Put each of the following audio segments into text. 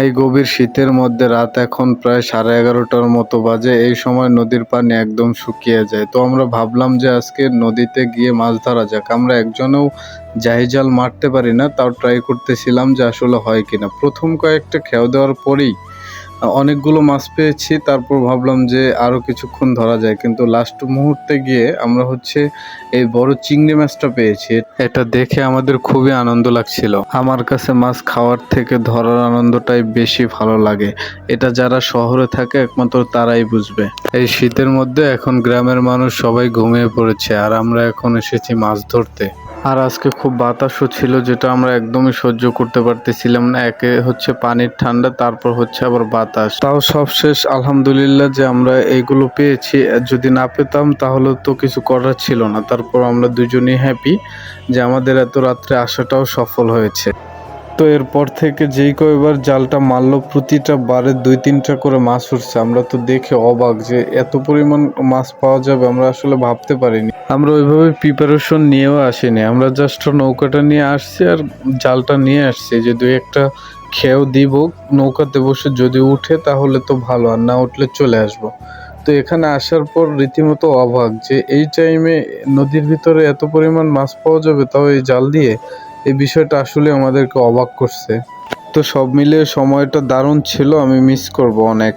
এই গভীর শীতের মধ্যে রাত এখন প্রায় 11:30টার মতো বাজে। এই সময় নদীর পানি একদম শুকিয়ে যায়। তো আমরা ভাবলাম যে আজকে নদীতে গিয়ে মাছ ধরা যাক। আমরা একজনেও জাল মারতে পারি না, তাও ট্রাই করতেছিলাম যে আসলে হয় কিনা। প্রথম কয়েকটা খেয়া দেওয়ার পরেই অনেকগুলো মাছ পেয়েছি। তারপর ভাবলাম যে আরও কিছুক্ষণ ধরা যায়, কিন্তু লাস্ট মুহূর্তে গিয়ে আমরা এই বড় চিংড়ি মাছটা পেয়েছি। এটা দেখে আমাদের খুবই আনন্দ লাগছিল। আমার কাছে মাছ খাওয়ার থেকে ধরার আনন্দটাই বেশি ভালো লাগে। এটা যারা শহরে থাকে একমাত্র তারাই বুঝবে। এই শীতের মধ্যে এখন গ্রামের মানুষ সবাই ঘুমিয়ে পড়েছে, আর আমরা এখন এসেছি মাছ ধরতে। আর আজকে খুব বাতাসও ছিল, যেটা আমরা একদমই সহ্য করতে পারতেছিলাম না। একে পানির ঠান্ডা, তারপর আবার বাতাস। তাও সব শেষ আলহামদুলিল্লাহ যে আমরা এইগুলো পেয়েছি। যদি না পেতাম তাহলে তো কিছু করার ছিল না। তারপর আমরা দুজনেই হ্যাপি যে আমাদের এত রাত্রে আসাটাও সফল হয়েছে। তো এরপর থেকে যেই কয়বার জালটা মারলো প্রতিটা বারে 2-3টা করে মাছ উঠছে। আমরা তো দেখে অবাক যে এত পরিমাণ মাছ পাওয়া যাবে, আমরা আসলে ভাবতে পারিনি। আমরা ওইভাবে প্রিপারেশন নিয়েও আসিনি, আমরা জাস্ট নৌকাটা নিয়ে আসছি আর জালটা নিয়ে আসছি যে 2-1টা খেয়েও দিব। নৌকাতে বসে যদি উঠে তাহলে তো ভালো, আর না উঠলে চলে আসবো। তো এখানে আসার পর রীতিমতো অবাক যে এই টাইমে নদীর ভিতরে এত পরিমাণ মাছ পাওয়া যাবে, তাও এই জাল দিয়ে। এই বিষয়টা আসলে আমাদেরকে অবাক করছে। তো সব মিলিয়ে সময়টা দারুণ ছিল, আমি মিস করব অনেক।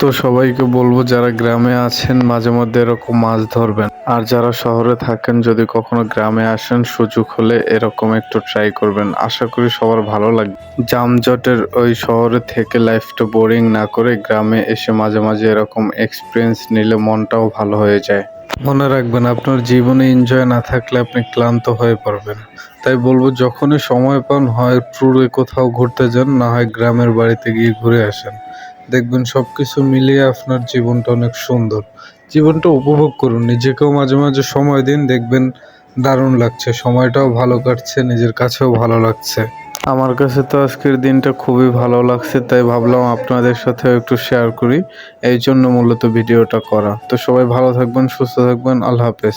তো সবাইকে বলবো যারা গ্রামে আছেন মাঝে মধ্যে এরকম মাছ ধরবেন, আর যারা শহরে থাকেন যদি কখনো গ্রামে আসেন সুযোগ হলে এরকম একটু ট্রাই করবেন। আশা করি সবার ভালো লাগবে। যানজটের ওই শহরে থেকে লাইফটা বোরিং না করে গ্রামে এসে মাঝে মাঝে এরকম এক্সপিরিয়েন্স নিলে মনটাও ভালো হয়ে যায়। মনে রাখবেন, আপনার জীবনে এনজয় না থাকলে আপনি ক্লান্ত হয়ে পড়বেন। তাই বলবো যখনই সময় পান হয় ট্যুরে কোথাও ঘুরতে যান, না হয় গ্রামের বাড়িতে গিয়ে ঘুরে আসেন। দেখবেন সবকিছু মিলিয়ে আপনার জীবনটা অনেক সুন্দর। জীবনটা উপভোগ করুন, নিজেকেও মাঝে মাঝে সময় দিন, দেখবেন দারুণ লাগছে, সময়টাও ভালো কাটছে, নিজের কাছেও ভালো লাগছে। আমার কাছে তো আজকের দিনটা খুবই ভালো লাগছে, তাই ভাবলাম আপনাদের সাথে একটু শেয়ার করি। এই জন্য মূলত ভিডিওটা করা। তো সবাই ভালো থাকবেন, সুস্থ থাকবেন, আল্লাহ হাফেজ।